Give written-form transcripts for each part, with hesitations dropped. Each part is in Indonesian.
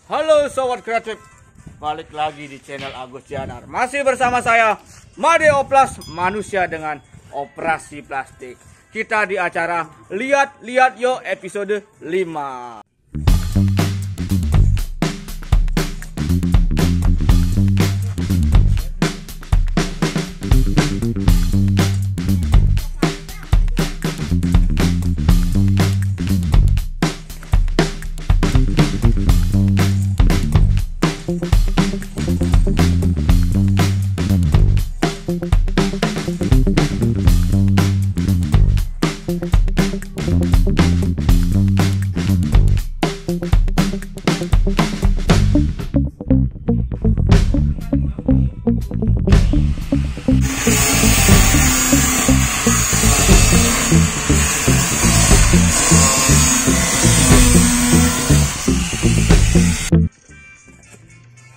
Halo Sobat Kreatif, balik lagi di channel Agus Janar. Masih bersama saya Made Oplas, manusia dengan operasi plastik. Kita di acara Lihat Yo episode 5.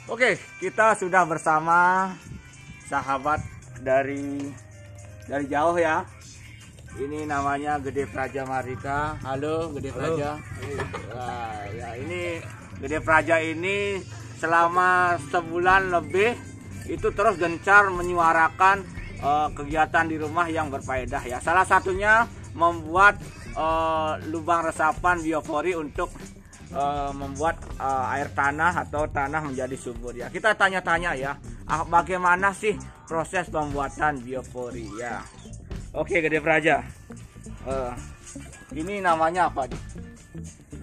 Oke, kita sudah bersama sahabat dari jauh ya. Ini namanya Gede Praja Mardika. Halo Gede Praja. Wah, ya ini Gede Praja ini selama sebulan lebih itu terus gencar menyuarakan kegiatan di rumah yang berfaedah ya. Salah satunya membuat lubang resapan biopori untuk membuat air tanah atau tanah menjadi subur ya. Kita tanya-tanya ya, bagaimana sih proses pembuatan biopori ya. Oke Gede Praja, ini namanya apa nih?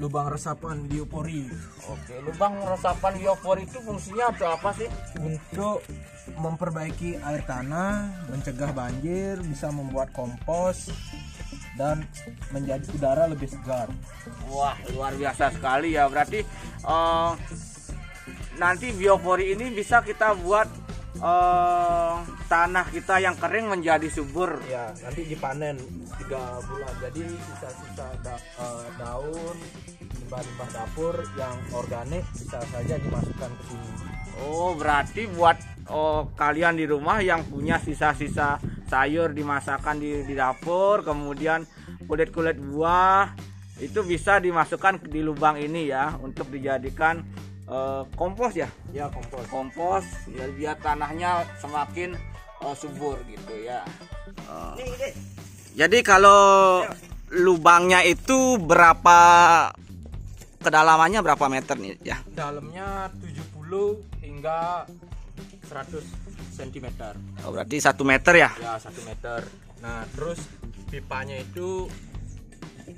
Lubang resapan biopori. Oke, lubang resapan biopori itu fungsinya untuk apa sih? Untuk memperbaiki air tanah, mencegah banjir, bisa membuat kompos dan menjadi udara lebih segar. Wah, luar biasa sekali ya. Berarti nanti biopori ini bisa kita buat tanah kita yang kering menjadi subur. Ya, nanti dipanen 3 bulan. Jadi sisa-sisa daun, limbah-limbah dapur yang organik bisa saja dimasukkan ke sini. Oh, berarti buat kalian di rumah yang punya sisa-sisa sayur dimasakkan di dapur, kemudian kulit-kulit buah itu bisa dimasukkan di lubang ini ya untuk dijadikan kompos ya. Ya, kompos. Kompos ya, biar tanahnya semakin subur gitu ya. Jadi kalau lubangnya itu berapa, kedalamannya berapa meter nih ya? Dalamnya 70 hingga 100 cm. Oh, berarti 1 meter ya? Ya, 1 meter. Nah, terus pipanya itu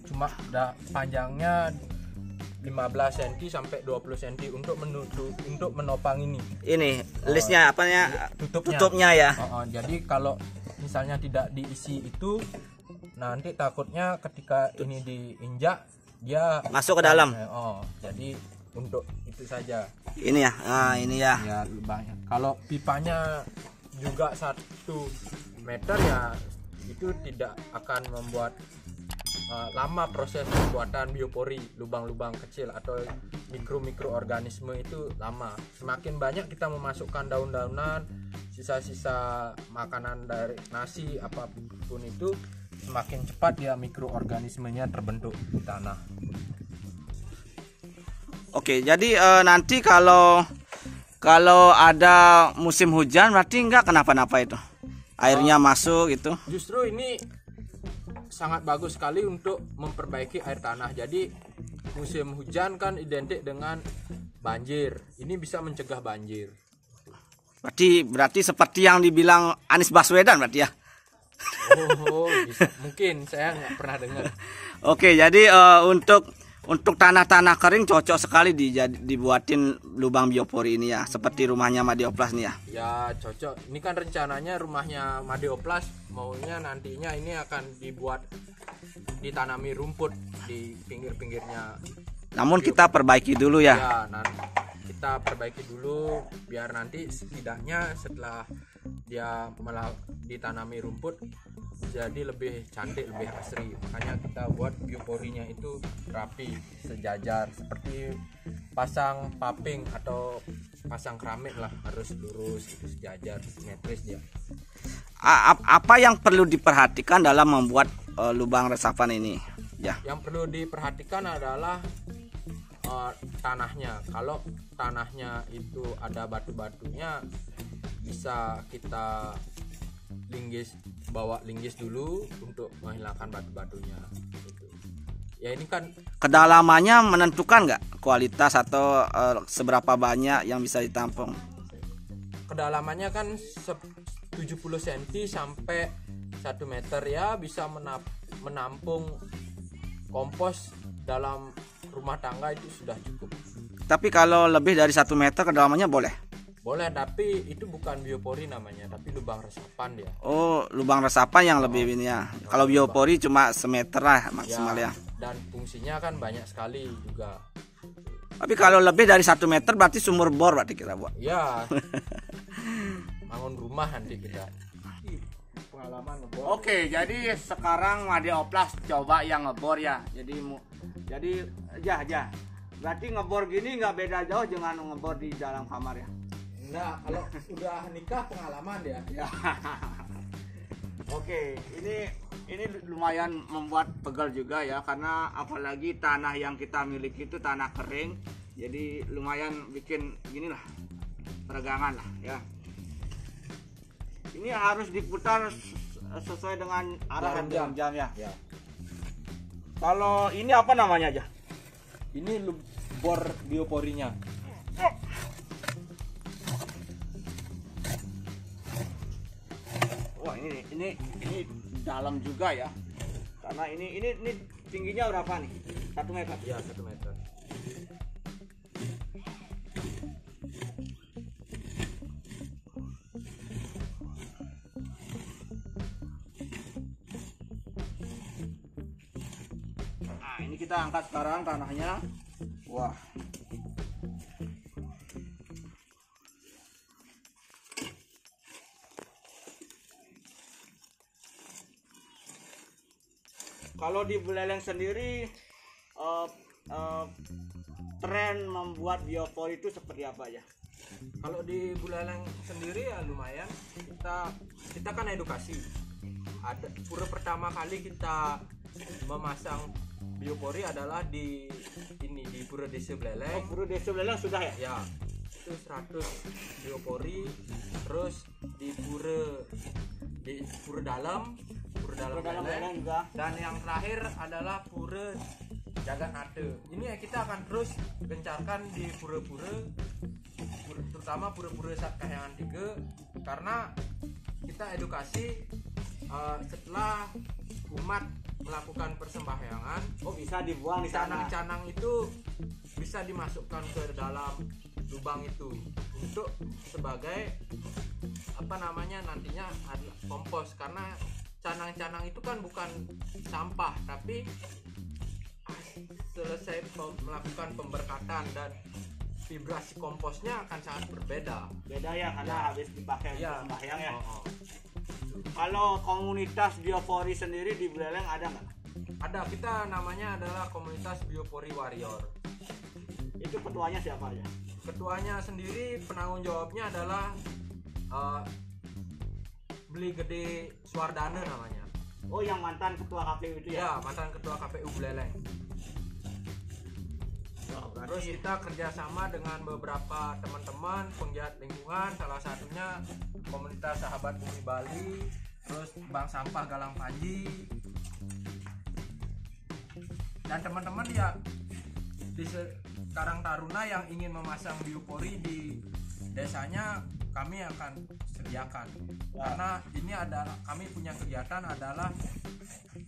cuma panjangnya 15 cm sampai 20 cm untuk menopang ini. Ini listnya apanya? Tutupnya ya. Jadi kalau misalnya tidak diisi itu, nanti takutnya ketika ini diinjak dia masuk ke dalam. Jadi untuk itu saja. Ini ya. Nah, ini ya. Ya, lubangnya. Kalau pipanya juga 1 meter ya, itu tidak akan membuat lama proses pembuatan biopori. Lubang-lubang kecil atau mikroorganisme itu lama. Semakin banyak kita memasukkan daun-daunan, sisa-sisa makanan dari nasi apapun itu, semakin cepat dia mikroorganismenya terbentuk di tanah. Oke, jadi nanti kalau ada musim hujan berarti enggak kenapa-napa itu, airnya masuk itu. Justru ini sangat bagus sekali untuk memperbaiki air tanah. Jadi musim hujan kan identik dengan banjir. Ini bisa mencegah banjir. Berarti seperti yang dibilang Anies Baswedan berarti ya. Bisa. Mungkin saya nggak pernah dengar. Oke, jadi untuk tanah-tanah kering cocok sekali dibuatin lubang biopori ini ya, seperti rumahnya Made Oplas nih ya. Ya, cocok. Ini kan rencananya rumahnya Made Oplas maunya nantinya ini akan ditanami rumput di pinggir-pinggirnya. Namun kita perbaiki dulu ya. Ya, nanti kita perbaiki dulu biar nanti setidaknya setelah dia ditanami rumput jadi lebih cantik, lebih asri. Makanya kita buat bioporinya itu rapi, sejajar, seperti pasang paping atau pasang keramik lah, harus lurus, itu sejajar, simetris dia. Apa yang perlu diperhatikan dalam membuat lubang resapan ini? Ya. Yang perlu diperhatikan adalah tanahnya. Kalau tanahnya itu ada batu-batunya, bisa kita bawa linggis dulu untuk menghilangkan batu-batunya gitu. Ya ini kan Kedalamannya menentukan nggak kualitas atau seberapa banyak yang bisa ditampung? kedalamannya kan 70 cm sampai 1 meter ya, bisa menampung kompos dalam rumah tangga itu sudah cukup. Tapi kalau lebih dari 1 meter kedalamannya boleh? Boleh, tapi itu bukan biopori namanya, tapi lubang resapan dia. Oh, lubang resapan yang lebih ini ya. Kalau biopori cuma semeter lah maksimal ya. Dan fungsinya kan banyak sekali juga. Tapi kalau lebih dari 1 meter berarti sumur bor berarti kita buat. Ya, bangun rumah nanti kita. Pengalaman ngebor. Oke, jadi sekarang Made Oplas coba yang ngebor ya. Jadi aja. Berarti ngebor gini nggak beda jauh dengan ngebor di dalam kamar ya. Nah, kalau udah nikah pengalaman dia. Ya. Oke, ini lumayan membuat pegel juga ya, karena apalagi tanah yang kita miliki itu tanah kering. Jadi lumayan bikin ginilah peregangan lah ya. Ini harus diputar sesuai dengan arah jam ya. Ya. Kalau ini apa namanya aja? Ini bor bioporinya. Wah, ini dalam juga ya. Karena ini tingginya berapa nih? 1 meter. Ya, 1 meter. Nah, ini kita angkat sekarang tanahnya. Wah. Kalau di Buleleng sendiri tren membuat biopori itu seperti apa ya? Kalau di Buleleng sendiri ya lumayan. Kita kan edukasi. Ada pura pertama kali kita memasang biopori adalah di Pura Desa Buleleng. Oh, Pura Desa Buleleng sudah ya? Ya, itu 100 biopori. Terus di pura dalam Buleleng juga. dan yang terakhir adalah pura Jagat Nate. Ini ya kita akan terus gencarkan di pura-pura, terutama pura-pura Satkayangan 3, karena kita edukasi setelah umat melakukan persembahyangan, Bisa dibuang di sana. canang-canang itu bisa dimasukkan ke dalam lubang itu untuk sebagai nantinya adalah kompos, karena canang-canang itu kan bukan sampah, tapi selesai melakukan pemberkatan dan vibrasi komposnya akan sangat berbeda. Beda ya, karena habis dipakai Ya. sembahyang ya. Oh. Kalau komunitas biopori sendiri di Buleleng ada nggak? Ada, kita namanya adalah komunitas Biopori Warrior. Itu ketuanya siapa aja? Ketuanya sendiri, penanggung jawabnya adalah Beli Gede Suwardana namanya. Oh, yang mantan ketua KPU itu ya? Ya, mantan ketua KPU Buleleng. Terus kita kerjasama dengan beberapa teman-teman penggiat lingkungan, salah satunya komunitas Sahabat Bumi Bali, terus Bank Sampah Galang Panji, dan teman-teman ya di Karang Taruna yang ingin memasang biopori di desanya, kami akan sediakan. Karena ini adalah, kami punya kegiatan adalah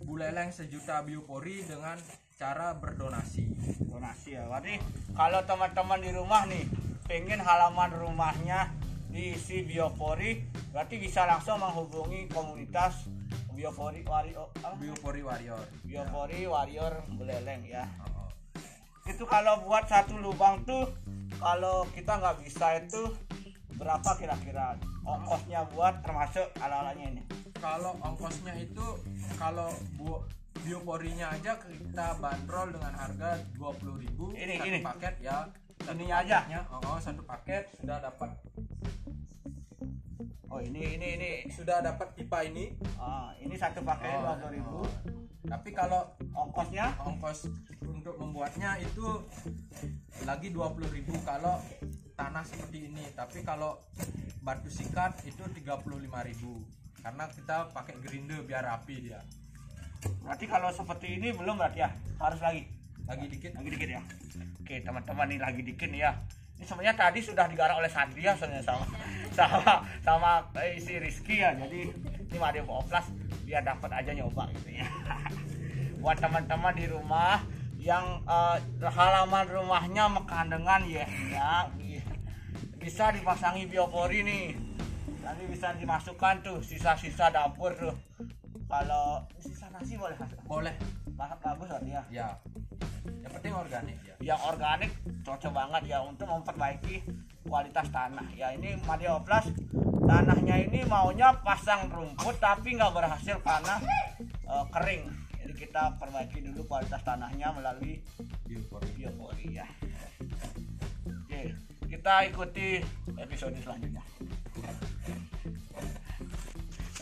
Buleleng sejuta biopori dengan cara berdonasi. Donasi ya. Berarti kalau teman-teman di rumah nih pengen halaman rumahnya diisi biopori, berarti bisa langsung menghubungi komunitas Biopori Warrior. Biopori Warrior. Biopori Warrior Buleleng ya. Oh. Itu kalau buat satu lubang tuh, kalau kita nggak bisa itu berapa kira-kira ongkosnya buat termasuk ala-alanya ini? Kalau ongkosnya itu, kalau bioporinya aja kita bandrol dengan harga 20.000 Ini. paket ya. Ini aja. Satu paket sudah dapat. Oh, ini. Sudah dapat pipa ini. Ini satu paket 20.000. Tapi kalau ongkosnya ongkos untuk membuatnya itu lagi 20.000 kalau tanah seperti ini. Tapi kalau batu sikat itu 35.000 karena kita pakai grinder biar rapi dia. berarti kalau seperti ini belum berarti ya, harus lagi Dikit. ya. Oke teman-teman, nih lagi dikit nih ya. Ini sebenarnya tadi sudah digarap oleh Satria sebenarnya sama si Rizky ya. Jadi ini Mario Oplas biar dapat aja nyoba gitu ya. Buat teman-teman di rumah yang halaman rumahnya mekandengan ya, bisa dipasangi biopori nih. Nanti bisa dimasukkan tuh sisa-sisa dapur tuh. Kalau sisa nasi boleh masuk? Boleh. Bagus berarti ya. Ya. Yang penting organik ya. Yang organik cocok banget ya untuk memperbaiki kualitas tanah. Ya ini Mario Oplas tanahnya ini maunya pasang rumput tapi nggak berhasil karena kering. Jadi kita perbaiki dulu kualitas tanahnya melalui biopori ya. Oke, kita ikuti episode selanjutnya.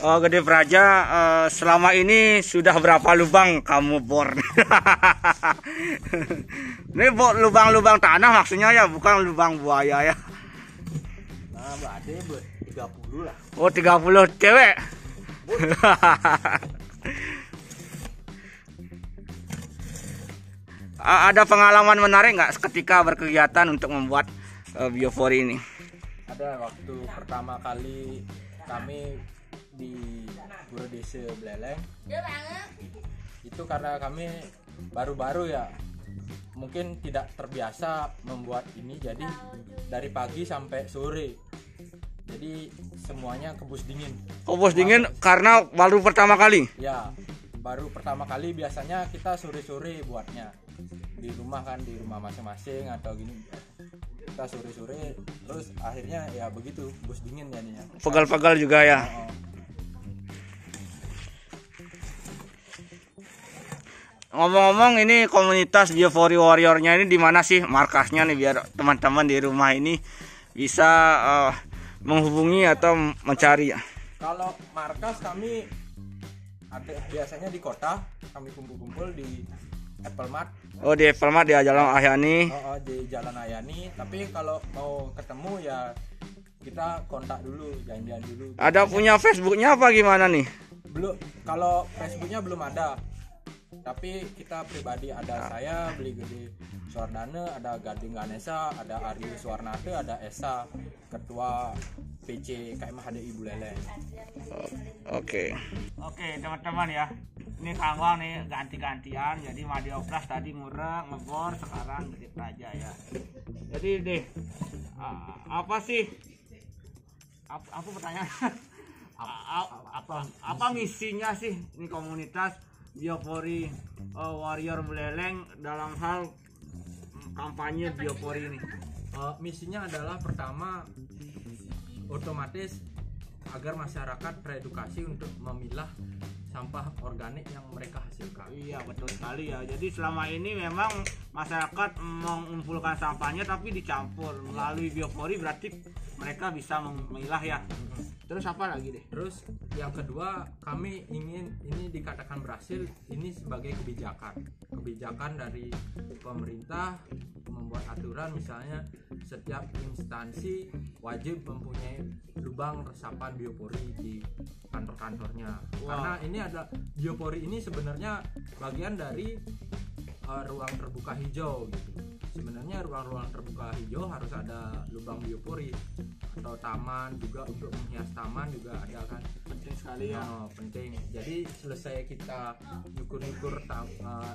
Oh, Gede Praja, selama ini sudah berapa lubang kamu bor? Ini lubang-lubang tanah maksudnya ya, bukan lubang buaya ya. Nah, berarti 30 lah. Oh, 30 cewek. Ada pengalaman menarik nggak ketika berkegiatan untuk membuat biopori ini? Ada waktu pertama kali kami di Pura Desa Beleleng. Itu karena kami baru-baru ya, mungkin tidak terbiasa membuat ini, jadi dari pagi sampai sore. Jadi semuanya kebus dingin. Kebus dingin karena baru pertama kali? Ya, baru pertama kali. Biasanya kita sore-sore buatnya di rumah kan, di rumah masing-masing atau gini. Kita sore-sore, terus akhirnya ya begitu, kebus dingin jadinya. Pegal-pegal juga ya. Ngomong-ngomong, ini komunitas Biopori Warrior-nya ini di mana sih markasnya nih, biar teman-teman di rumah ini bisa menghubungi atau mencari ya? Kalau markas kami ada biasanya di kota, kami kumpul-kumpul di Apple Mart. Oh, di Apple Mart di Jalan Ahyani. Di Jalan Ayani. Tapi kalau mau ketemu ya kita kontak dulu, janjian dulu. Ada punya Facebooknya apa gimana nih? Belum, kalau Facebooknya belum ada. Tapi kita pribadi ada saya, Beli Gede Suardana, ada Gading Ganesa, ada Aryo Suarnate, ada Esa, Ketua PC KM HDI Buleleng. Oke, teman-teman ya. Ini Kang Wang nih ganti-gantian. Jadi Mario Oplas tadi murah ngebor, sekarang Gede Praja ya. Jadi deh, apa sih? Apa pertanyaan? apa misinya sih ini komunitas Biopori Warrior Buleleng dalam hal kampanye biopori ini? Misinya adalah pertama, otomatis agar masyarakat teredukasi untuk memilah sampah organik yang mereka hasilkan. Iya, betul sekali ya. Jadi selama ini memang masyarakat mengumpulkan sampahnya tapi dicampur melalui biopori, berarti mereka bisa memilah ya. Terus apa lagi deh? Terus yang kedua, kami ingin ini dikatakan berhasil ini sebagai kebijakan dari pemerintah membuat aturan, misalnya setiap instansi wajib mempunyai lubang resapan biopori di kantor-kantornya. Wow. Karena ini ada biopori ini sebenarnya bagian dari ruang terbuka hijau gitu. Sebenarnya ruang-ruang terbuka hijau harus ada lubang biopori, atau taman juga, untuk menghias taman juga ada kan. Penting sekali ya. Penting. Jadi selesai kita nyukur-nyukur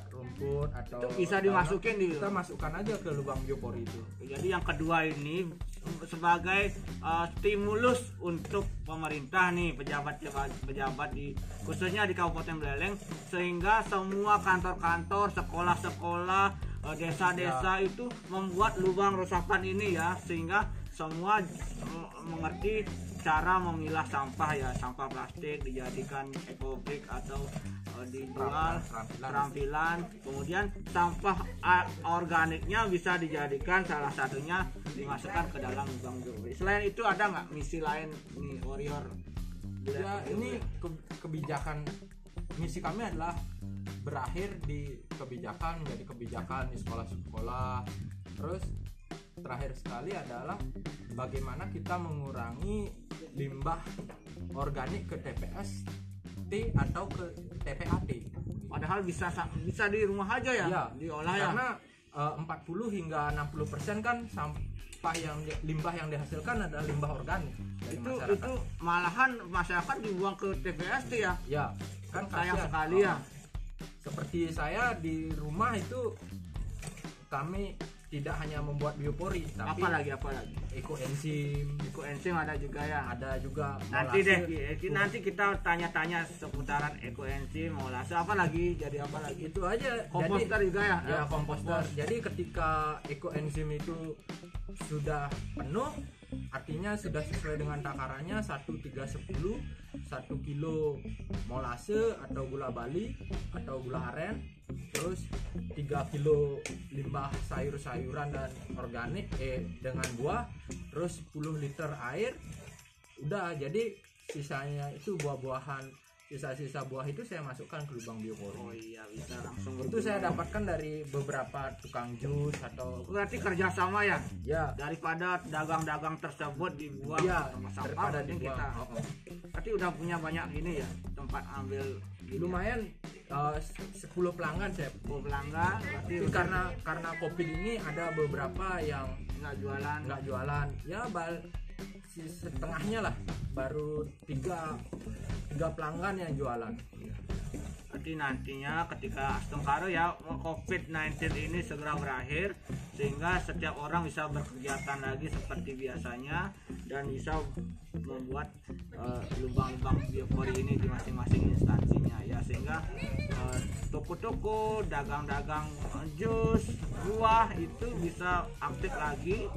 rumput atau itu bisa dimasukin di, kita masukkan aja ke lubang biopori itu. Jadi yang kedua ini sebagai stimulus untuk pemerintah nih, pejabat di khususnya di Kabupaten Buleleng, sehingga semua kantor-kantor, sekolah-sekolah, desa-desa itu membuat lubang resapan ini ya, sehingga semua mengerti cara memilah sampah ya, sampah plastik dijadikan ekobrik atau dijual keterampilan, kemudian sampah organiknya bisa dijadikan salah satunya dimasukkan ke dalam lubang biopori. Selain itu ada nggak misi lain nih Warrior? Ya ini kebijakan misi kami adalah berakhir di kebijakan, jadi kebijakan di sekolah-sekolah. Terus terakhir sekali adalah bagaimana kita mengurangi limbah organik ke TPST atau ke TPAT. Padahal bisa di rumah aja ya, Ya, diolah ya. karena 40 hingga 60% kan sampah limbah yang dihasilkan adalah limbah organik dari masyarakat. Itu malahan masyarakat dibuang ke TPST ya. Ya, kan Sayang kasihan. sekali ya. Seperti saya di rumah itu kami tidak hanya membuat biopori, tapi Apa lagi? ekoenzim, Ekoenzim ada juga ya. ada juga Nanti molase. nanti kita tanya-tanya seputaran ekoenzim, molase, apa lagi? Jadi apa lagi? Itu aja. Komposter Jadi, juga ya. ya komposter. Jadi ketika ekoenzim itu sudah penuh, artinya sudah sesuai dengan takarannya 1:3:10, 1 kilo molase atau gula bali atau gula aren, terus 3 kilo limbah sayur-sayuran dan organik dengan buah, terus 10 liter air. Udah, jadi sisanya itu buah-buahan, sisa-sisa buah itu saya masukkan ke lubang biopori. Oh iya, bisa langsung Itu saya dapatkan dari beberapa tukang jus atau berarti kerjasama ya, ya daripada dagang-dagang tersebut dibuang ya sama sampah, daripada mending dibuang. kita. Oh, oh. Berarti udah punya banyak gini ya, tempat ambil gini. Lumayan 10 pelanggan saya. Pelanggan berarti Tapi karena Covid ini ada beberapa yang nggak jualan. nggak jualan, ya setengahnya lah, baru tiga pelanggan yang jualan. Berarti nantinya ketika Astungkaro ya COVID-19 ini segera berakhir, sehingga setiap orang bisa berkegiatan lagi seperti biasanya dan bisa membuat lubang-lubang biopori ini di masing-masing instansinya ya, sehingga toko-toko, dagang-dagang jus, buah itu bisa aktif lagi,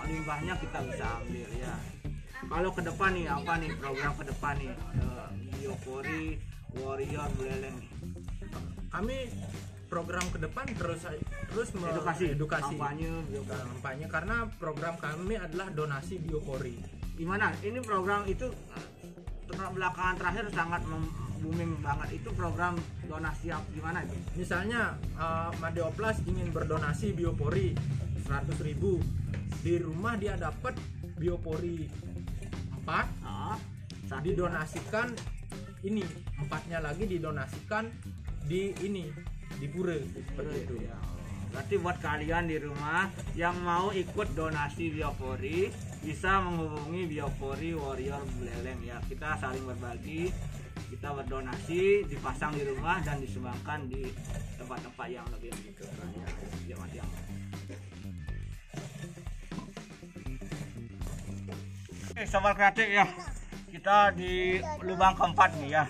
limbahnya kita bisa ambil ya. Kalau ke depan nih apa nih program ke depan nih, biopori warrior Buleleng nih? Kami program ke depan terus Edukasi kampanye karena program kami adalah donasi biopori. Gimana ini program itu belakangan terakhir sangat booming banget, itu program donasi gimana itu? Misalnya Madeoplas ingin berdonasi biopori 100.000, di rumah dia dapat biopori 4, didonasikan ini 4-nya lagi didonasikan di pura seperti itu. Ya. Berarti buat kalian di rumah yang mau ikut donasi biopori bisa menghubungi Biopori Warrior Buleleng ya. Kita saling berbagi, kita berdonasi, dipasang di rumah dan disumbangkan di tempat-tempat yang lebih membutuhkan ya. Sobat kreatif ya, kita di lubang keempat nih ya.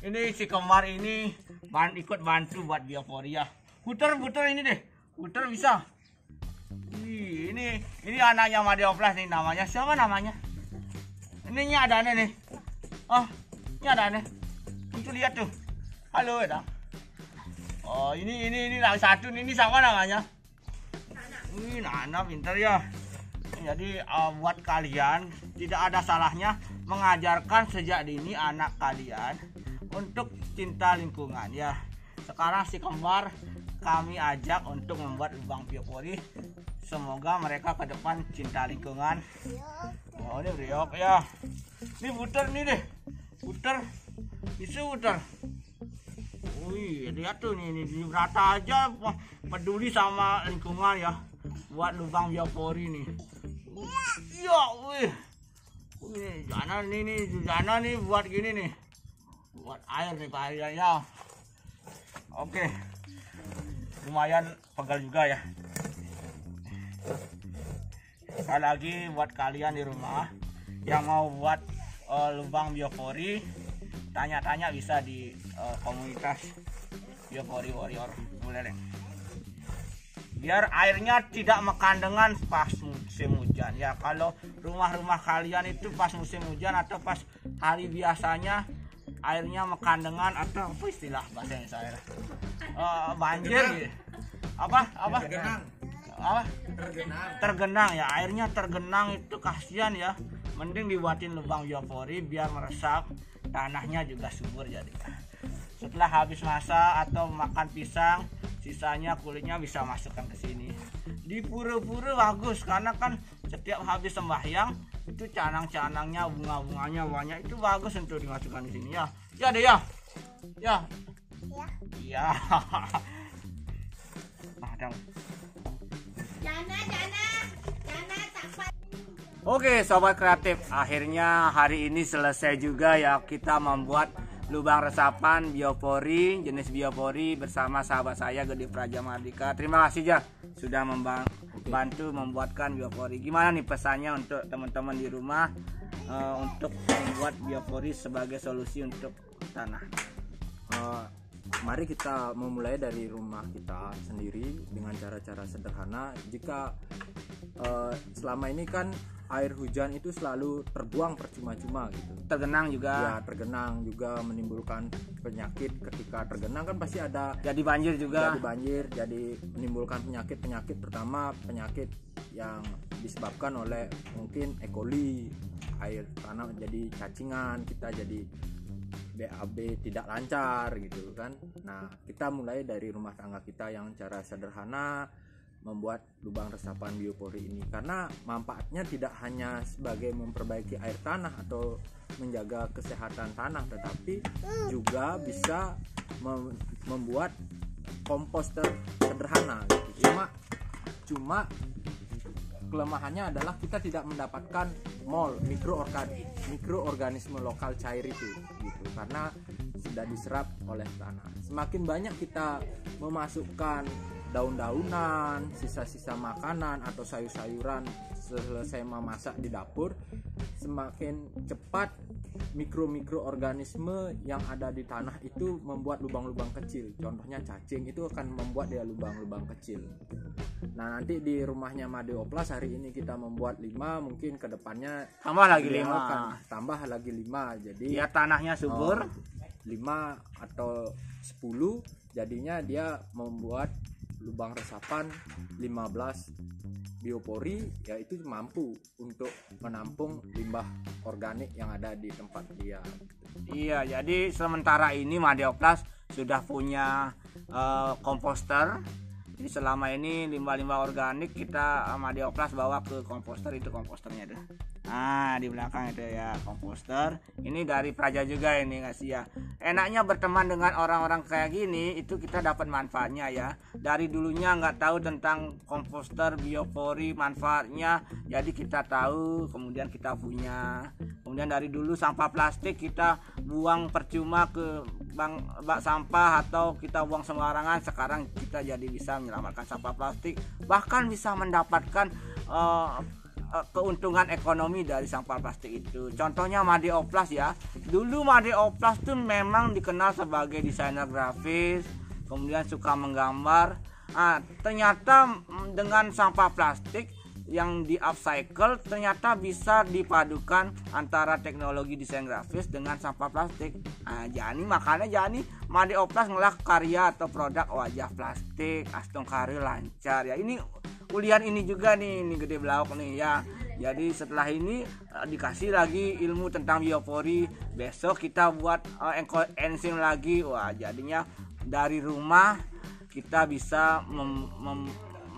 Ini si Kemar ini ikut bantu buat biopori ya. Puter ini deh, puter bisa. Ini anaknya Madeoplas nih, namanya siapa namanya? Ini ada nih. Oh, ini ada nih. Untuk lihat tuh. Halo ya. Oh, ini satu nih, ini siapa namanya? Ini Nana, pintar ya. Jadi buat kalian tidak ada salahnya mengajarkan sejak dini anak kalian untuk cinta lingkungan ya. Sekarang si Kembar kami ajak untuk membuat lubang biopori. Semoga mereka ke depan cinta lingkungan. Oh, ini Briok ya. Ini puter nih deh. Puter. Bisa puter. Wih, lihat tuh nih rata aja peduli sama lingkungan ya. Buat lubang biopori nih. Iya, wih. Jana nih buat gini nih. Buat air nih Pak ya. Oke. Lumayan pegal juga ya. Sekali lagi buat kalian di rumah yang mau buat lubang biopori, tanya-tanya bisa di komunitas Biopori Warrior Buleleng. Biar airnya tidak mekandengan pas musim hujan ya. Kalau rumah-rumah kalian itu pas musim hujan atau pas hari biasanya airnya mekandengan atau apa istilah bahasa saya banjir gitu. Apa tergenang ya, airnya tergenang itu kasihan ya. Mending dibuatin lubang biopori biar meresap, tanahnya juga subur jadi. setelah habis masak atau makan pisang, sisanya kulitnya bisa masukkan ke sini. Di pura-pura bagus karena kan setiap habis sembahyang itu canang-canangnya, bunga-bunganya banyak, itu bagus untuk dimasukkan di sini ya. Ya deh ya. Ya. Iya. Nah, dong. Jana tak. Oke sobat kreatif, akhirnya hari ini selesai juga ya kita membuat lubang resapan biopori, jenis biopori bersama sahabat saya Gede Praja Mardika. Terima kasih ya sudah membantu membuatkan biopori. Gimana nih pesannya untuk teman-teman di rumah untuk membuat biopori sebagai solusi untuk tanah? Mari kita memulai dari rumah kita sendiri dengan cara-cara sederhana. Jika selama ini kan air hujan itu selalu terbuang percuma-cuma gitu. Tergenang juga. Ya, tergenang juga menimbulkan penyakit. Ketika tergenang kan pasti ada Jadi banjir juga. jadi banjir, jadi menimbulkan penyakit terutama penyakit yang disebabkan oleh mungkin E. coli, air tanah jadi cacingan, kita jadi BAB tidak lancar gitu kan. Nah, kita mulai dari rumah tangga kita yang cara sederhana membuat lubang resapan biopori ini, karena manfaatnya tidak hanya sebagai memperbaiki air tanah atau menjaga kesehatan tanah, tetapi juga bisa membuat komposter sederhana gitu. Cuma kelemahannya adalah kita tidak mendapatkan mol mikroorganisme lokal cair itu gitu, karena sudah diserap oleh tanah. Semakin banyak kita memasukkan daun-daunan, sisa-sisa makanan atau sayur-sayuran selesai memasak di dapur, semakin cepat mikroorganisme yang ada di tanah itu membuat lubang-lubang kecil. Contohnya cacing itu akan membuat dia lubang-lubang kecil. Nah, nanti di rumahnya Made Oplas hari ini kita membuat 5, mungkin kedepannya Tambah lagi 5. akan tambah lagi 5. Jadi Ya tanahnya subur. 5 atau 10, jadinya dia membuat lubang resapan 15 biopori, yaitu mampu untuk menampung limbah organik yang ada di tempat dia. Iya, jadi sementara ini Made Oplas sudah punya komposter. Jadi selama ini limbah-limbah organik kita Made Oplas bawa ke komposter, itu komposternya tuh. Nah, di belakang itu ya komposter. Ini dari Praja juga ini ngasih ya. Enaknya berteman dengan orang-orang kayak gini, itu kita dapat manfaatnya ya. Dari dulunya nggak tahu tentang komposter biopori manfaatnya, jadi kita tahu, kemudian kita punya. Kemudian dari dulu sampah plastik kita buang percuma ke bak sampah atau kita buang sembarangan, sekarang kita jadi bisa menyelamatkan sampah plastik, bahkan bisa mendapatkan keuntungan ekonomi dari sampah plastik itu. Contohnya Made Oplas ya. Dulu Made Oplas tuh memang dikenal sebagai desainer grafis, kemudian suka menggambar. Ternyata dengan sampah plastik yang di upcycle ternyata bisa dipadukan antara teknologi desain grafis dengan sampah plastik. Jadi makanya Made Oplas ngelah karya atau produk wajah plastik, astung karya lancar ya. Ini kuliah ini juga nih, ini Gede Blaok nih ya. Jadi setelah ini dikasih lagi ilmu tentang biopori. Besok kita buat enzim lagi. Wah, jadinya dari rumah kita bisa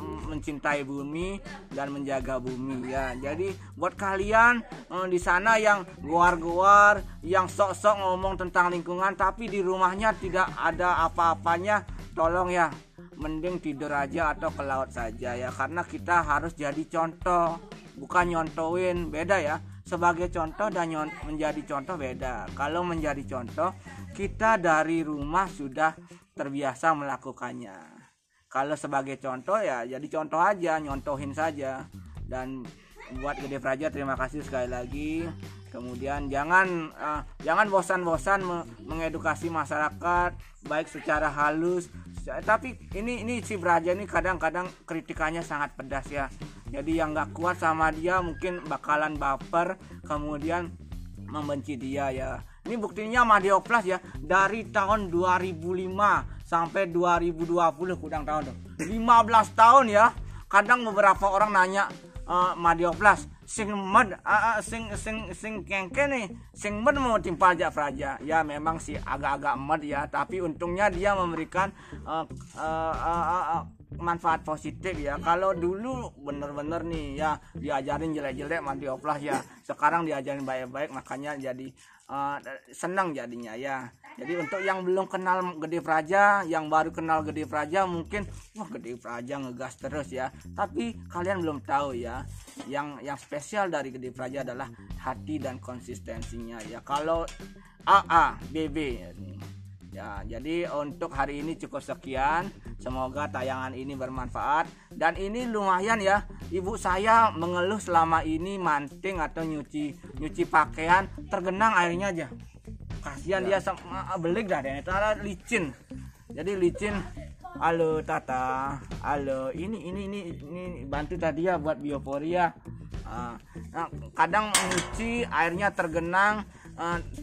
mencintai bumi dan menjaga bumi ya. Jadi buat kalian di sana yang goar-goar, yang sok-sok ngomong tentang lingkungan tapi di rumahnya tidak ada apa-apanya, tolong ya, mending tidur aja atau ke laut saja ya, karena kita harus jadi contoh, bukan nyontoin. Beda ya, sebagai contoh dan menjadi contoh beda. Kalau menjadi contoh, kita dari rumah sudah terbiasa melakukannya. Kalau sebagai contoh ya jadi contoh aja, nyontohin saja. Dan buat Gede Praja terima kasih sekali lagi. Kemudian jangan bosan-bosan mengedukasi masyarakat baik secara halus. Tapi ini si Praja ini kadang-kadang kritikannya sangat pedas ya. Jadi yang nggak kuat sama dia mungkin bakalan baper, kemudian membenci dia ya. Ini buktinya Made Oplas ya, dari tahun 2005 sampai 2020 kurang tahun tuh. 15 tahun ya. Kadang beberapa orang nanya Made Oplas, sing med sing kengke nih sing med mau timpal jak Praja ya memang sih agak-agak med ya tapi untungnya dia memberikan manfaat positif ya. Kalau dulu bener-bener nih ya diajarin jelek-jelek mandi oplas ya, sekarang diajarin baik-baik makanya jadi senang jadinya ya. Jadi untuk yang belum kenal Gede Praja, yang baru kenal Gede Praja mungkin wah Gede Praja ngegas terus ya. Tapi kalian belum tahu ya, yang spesial dari Gede Praja adalah hati dan konsistensinya ya. Kalau AA, BB ya. Jadi untuk hari ini cukup sekian. Semoga tayangan ini bermanfaat. Dan ini lumayan ya, ibu saya mengeluh selama ini manting atau nyuci pakaian tergenang airnya aja. Kasihan dia sama belik dah deh, cara licin. Jadi licin. Halo Tata, halo ini bantu tadi ya buat biopori ya. Nah, kadang nyuci airnya tergenang,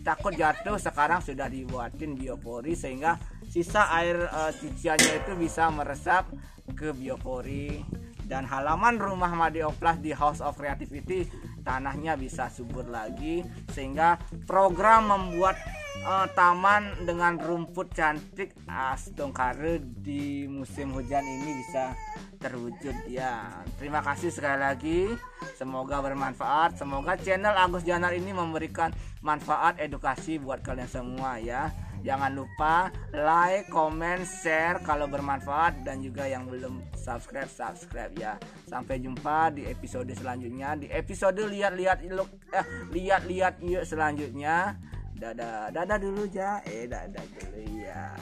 takut jatuh, sekarang sudah dibuatin biopori sehingga sisa air cuciannya itu bisa meresap ke biopori. Dan halaman rumah Made Oplas di House of Creativity tanahnya bisa subur lagi sehingga program membuat taman dengan rumput cantik Astongkare di musim hujan ini bisa terwujud ya. Terima kasih sekali lagi, semoga bermanfaat, semoga channel Agus Janar ini memberikan manfaat edukasi buat kalian semua ya. Jangan lupa like, comment, share kalau bermanfaat, dan juga yang belum subscribe ya. Sampai jumpa di episode selanjutnya, di episode lihat-lihat yuk selanjutnya. Dadah dulu ja, dadah dulu ya.